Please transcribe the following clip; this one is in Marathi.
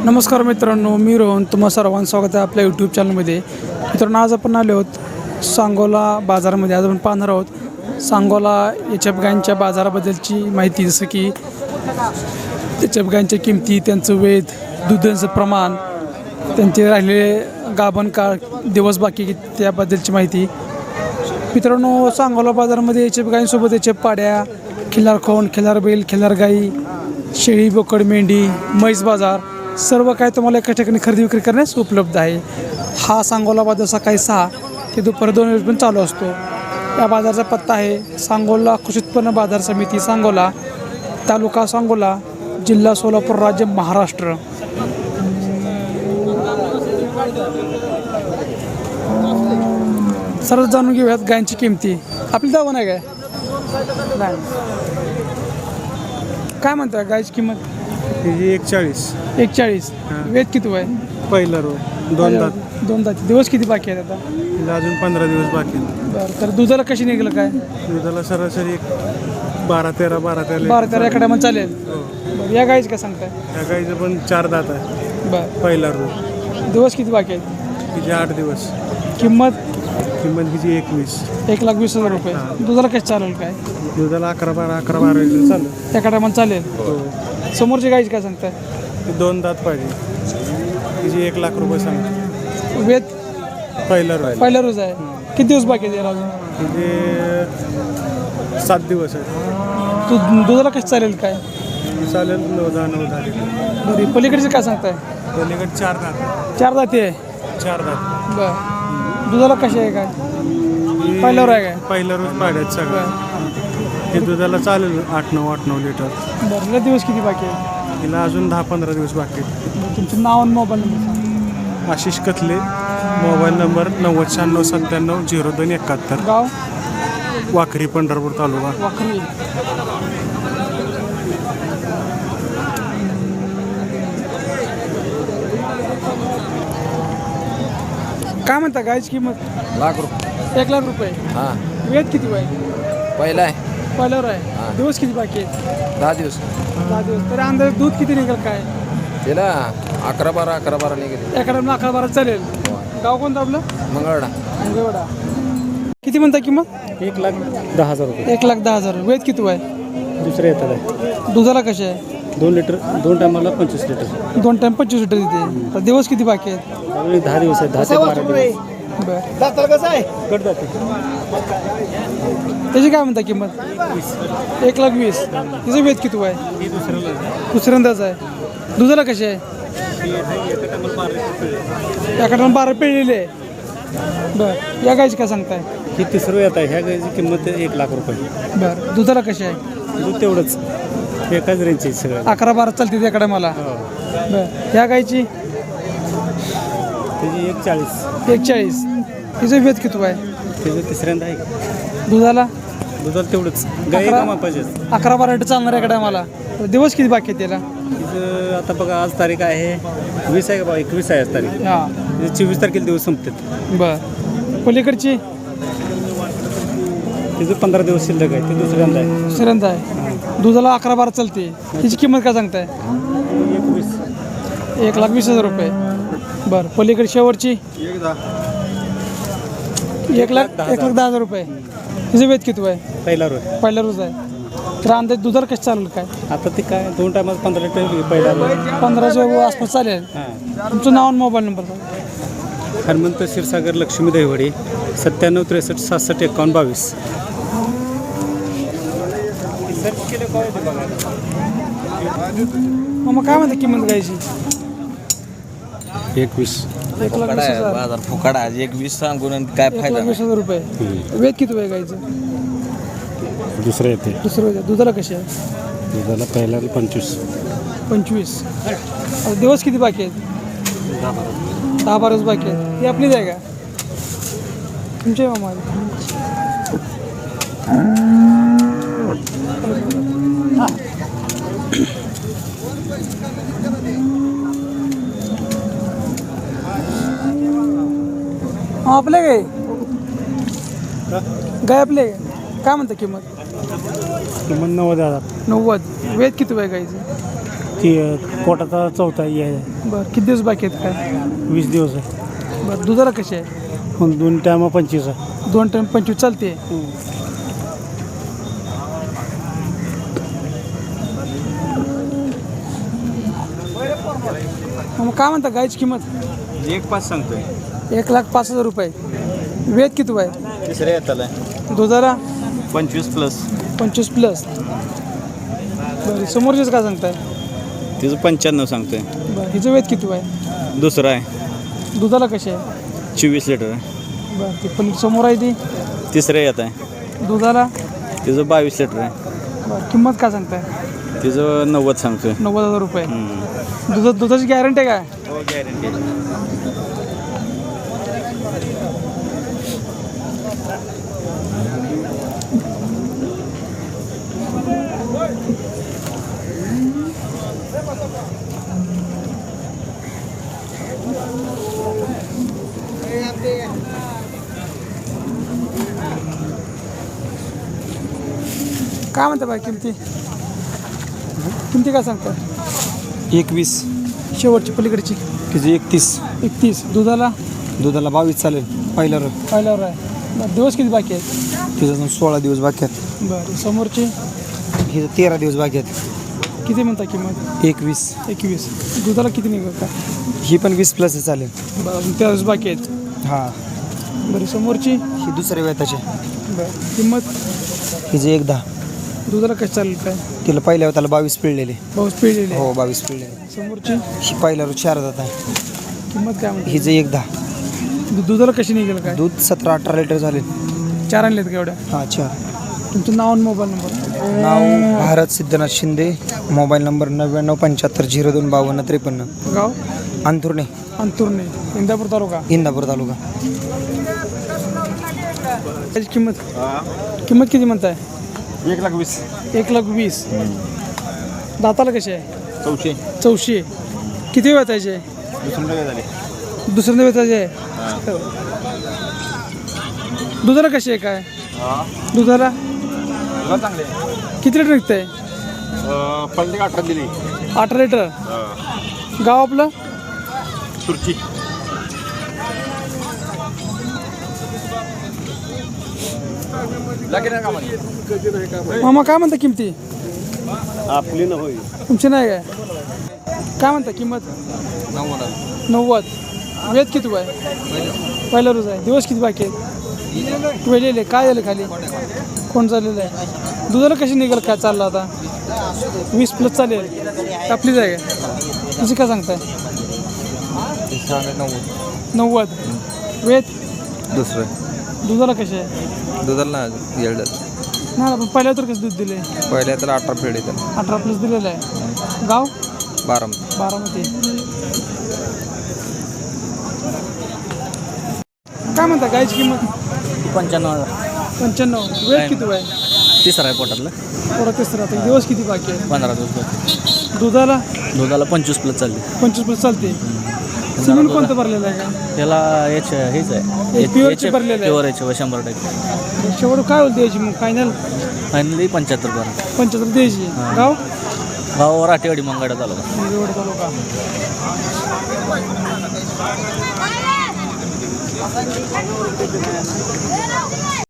नमस्कार मित्रांनो, मी रोहन. तुम्हा सर्वांचं स्वागत आहे आपल्या यूट्यूब चॅनलमध्ये. मित्रांनो, आज आपण आलो आहोत सांगोला बाजारामध्ये. आज आपण पाहणार आहोत सांगोला एच-एफ गायांच्या बाजाराबद्दलची माहिती, जसं की एच-एफ गायांच्या किमती, त्यांचं वेध, दुधाचं प्रमाण, त्यांचे राहिलेले गाभण काळ, दिवस बाकी त्याबद्दलची माहिती. मित्रांनो, सांगोला बाजारामध्ये एच-एफ गायींसोबत एच-एफ पाड्या, खिल्लार खोंड, खिल्लार बैल, खिल्लार गाई, शेळी, बोकड, मेंढी, म्हैस बाजार सर्व काय तुम्हाला एका ठिकाणी खरेदी विक्री करण्यास उपलब्ध आहे. हा सांगोला बाजार सकाळी 6 ते दुपारी 2 वाजेपर्यंत चालू असतो. या बाजाराचा पत्ता आहे सांगोला कृषी उत्पन्न बाजार समिती, सांगोला, तालुका सांगोला, जिल्हा सोलापूर, राज्य महाराष्ट्र. सर्व जाणून घेऊयात गायांची किमती. आपली दावा नाही काय म्हणता गायची किंमत? 41. वेद किती आहे? पहिला रो 2 दात. 2 दात. दिवस किती बाकी आहेत आता? अजून 15 दिवस बाकी आहेत. बरं, तर दुधाला कशी निघलं काय? दुधाला सरासरी 12-13 12-13 एका टायमाला चालेल. बरं, या गायचं काय सांगताय? त्या गाईचं पण 4 दात आहे. बरं, पहिला रो. दिवस किती बाकी आहेत? हिचे 8 दिवस. किंमत हिची 21. 1,20,000 रुपये. दुधाला कसं चालेल काय? दुधाला 11-12 लिटर चालू. एका टायमाला चालेल. हो. समोरची गायची काय सांगताय? 2 दात पाहिजे. हिची 1 लाख रुपये सांग. वेद पहिला रो रोज आहे. किती दिवस बाकी आहेत याला अजून? हिचे 7 दिवस आहे. दुधाला कसं चालेल काय? चालेल 9-10 लिटर. बरं, पलीकडचे काय सांगताय? पलीकडे 4 दात. 4 दाती आहे. 4 दात. बरं, दुधाला कशी आहे काय? पहिल्यावर आहे काय? पहिला रोज पाड्यात सगळं. हे दुधाला चालेल 8-9 लिटर. बरं, हिला दिवस किती बाकी आहे? हिला अजून 10-15 दिवस बाकी आहेत. तुमचं नाव आणि mobile number? Ashish Kathle. Mobile number 9096970271. गाव? वाखरी, पंढरपूर तालुका. वाखरी. काय म्हणता गायची किंमत? लाख रुपये. 1,00,000 रुपये. हां, वेद किती आहे? पहिला आहे. पहिल्यावर आहे. दिवस किती बाकी आहेत? 10 दिवस. 10 दिवस. तरी अंदाज दूध किती निघेल काय? तिला 11-12 निघेल. एका टाइमला 11-12 चालेल. गाव कोणतं आपलं? मंगळवाडा. मंगळवाडा. किती म्हणता किंमत? 1,10,000 रुपये. 1,10,000. वेद किती आहे? दुसरे येतात आहे. दुधाला कसे आहे? 2 लिटर. 2 टायमाला 25 लिटर. 2 टाइम 25 लिटर देते. तर दिवस किती बाकी आहेत? 10 दिवस आहेत. 10 ते 12 दिवस. बरं, कसं आहे? कट जाते. त्याची काय म्हणता किंमत? 1,20,000. तिचं वेद किती आहे? दुसऱ्यांदाच आहे. दुधाला कशी आहे? एका टायमाला 12 पिळलेले आहे. बरं, या गायची काय सांगताय? ही तिसरं येत आहे. ह्या गाईची किंमत 1 लाख रुपये. बरं, दुधाला कशी आहे? दूध तेवढंच. एकाच रेंजची सगळं. 11-12 चालते त्याकडे मला. बरं, ह्या गायची त्याची 1,40. 1,40. तिचं वेद किती आहे? त्याचं तिसऱ्यांदा आहे. दुधाला दुधाला तेवढंच. गाई का मापायचे. 11-12 लिटर चालणार एकडे मला. दिवस किती बाकी आहेत त्याला? तिचं आता बघा, आज तारीख आहे 20 आहे का बा? 21 आहे आज तारीख. हां, 24 तारखेला दिवस संपतात. बरं. पलीकडची तिचं 15 दिवस शिल्लक आहे. ती दुसऱ्यांदा आहे. दुसऱ्यांदा आहे. दुधाला 11-12 चालते. तिची किंमत काय सांगताय? 21. 1,20,000 रुपये. बरं, पलीकडे शेवटची 1,10,000 रुपये. तिचं वेद किती आहे? पहिला रोज. पहिला रोज आहे. तर अंदाज दुधाला कसं चालेल काय? आता ते काय 2 टायमात 15 लिटर पहिला रोज. 15च्या आसपास चालेल. हां. तुमचं नाव आणि मोबाईल नंबर सांगा. हनुमंत क्षीरसागर लक्ष्मी दहिवडे 9763675122. मग काय म्हणता किंमत गायची? 21. 1,20,000. बाजार फुकाडा. 21 सांगून आणि काय फायदा नाही. 1,20,000 रुपये. वेद किती आहे गायचं? दुसरं येते. दुसरं. दुधाला कशी आहे? दुधाला पहिला 25. 25. आता दिवस किती बाकी आहेत? 10-12 दिवस बाकी आहेत. ही आपलीच आहे का? तुमची आहे मामा? आपले गाय आपले काय म्हणता किंमत? किंमत 90,000. 90. वेद किती आहे गाईचं? ती पोटाचा चौथा आहे. बरं किती दिवस बाकी आहेत काय? 20 दिवस आहे. बरं दुधाला कशी आहे? पण 2 टायमा 25 आहे. 2 टाइम 25 चालते. मग काय म्हणता गायची किंमत? 1.5 सांगतोय. 1,05,000 रुपये. वेद किती आहे? तिसऱ्या येताला दुधाला 25+. 25+. बरं समोरचेच काय सांगताय? तिचं 95 सांगतोय. बरं हिचं वेद किती आहे? दुसरा आहे दुधाला कशी आहे? 24 लिटर आहे. बरं ती पलीकडे समोर आहे ती तिसऱ्या येत आहे. दुधाला तिचं 22 लिटर आहे. बरं किंमत काय सांगताय? तिचं 90 सांगतोय. 90,000 रुपये. दुधाची गॅरंटी काय? हो गॅरंटी. काय म्हणता बाई किमती? किमती काय सांगता? 21. शेवटची पलीकडची तिची 31. 31. दुधाला दुधाला 22 चालेल. पहिल्यावर पहिल्यावर आहे. बरं दिवस किती बाकी आहेत? तिचं अजून 16 दिवस बाकी आहेत. बरं समोरची हिचं 13 दिवस बाकी आहेत. किती म्हणता किंमत? 21. 21. दुधाला किती निघत का? ही पण 20+ चालेल. बरं अजून 13 दिवस बाकी आहेत. हां. बरं समोरची ही दुसऱ्या वेताची. बरं किंमत? हिचं 1.10. दुधाला कसं चालेल काय? तिला पहिल्या वेताला 22 पिळलेले. पाऊस पिळलेले हो 22 पिळलेले. समोरची ही पहिल्यावर 4 जात आहे. किंमत काय म्हणते? हिचं 1.10. दुधाला कशी निघेल काय? दूध 17-18 लिटर झाले. 4 आणलेत का एवढ्या? हां 4. तुमचं नाव आणि मोबाईल नंबर? नाव भारत सिद्धनाथ शिंदे. Mobile number 9975025253. गाव? अंथुर्णे, अंतुर्णे, इंदापूर तालुका. इंदापूर तालुका. त्याची किंमत किती म्हणताय? 1,20,000. 1,20,000. दाताला कशी आहे? 400. चौशी. किती वेळ त्याचे? दुसऱ्या झाले. दुसऱ्यांदा वेळ त्याचे आहे. दुधाला कशी आहे काय? दुधाला चांगले. किती लिटर निघतंय? 18 दिली. 18 लिटर. गाव आपलं? तुर्ची. मामा काय म्हणता किमती? आपली न होईल. तुमची नाही काय? काय म्हणता किंमत? 90. वेद किती आहे? पहिला रोज आहे. दिवस किती बाकी आहेत? वेळेले काय झालं खाली? कोण चाललेलं आहे? दुधाला कशी निघेल काय चाललं आता? 20+ चालेल. आपलीच आहे का? तुझी काय सांगताय? 90. वेद दुसरं दुधाला कशी आहे? दुधाला येळ नाही पण पहिल्या तर कसं दूध दिले? पहिल्या तर 18 फेड येतात. 18+ दिलेलं आहे. गाव? 12. बारामती. काय म्हणता गायची किंमत? 95. 95. वेद किती आहे? तिसरा आहे पोटातलं. थोडा तिसरा. आता दिवस किती बाकी आहे? 15 दिवस. दुधाला दुधाला 25+ चालली. 25+ चालते. सिमेंट कोणतं भरलेलं आहे का? त्याला हेच आहे. प्युअरची भरलेलं आहे. प्युअर याचे 100%. शेवट काय होईल द्यायची मग फायनल? फायनली 75 पर्यंत. 75 द्यायची. गाव? गाव राठेवाडी मंगळा तालुका. एवढं तालुका.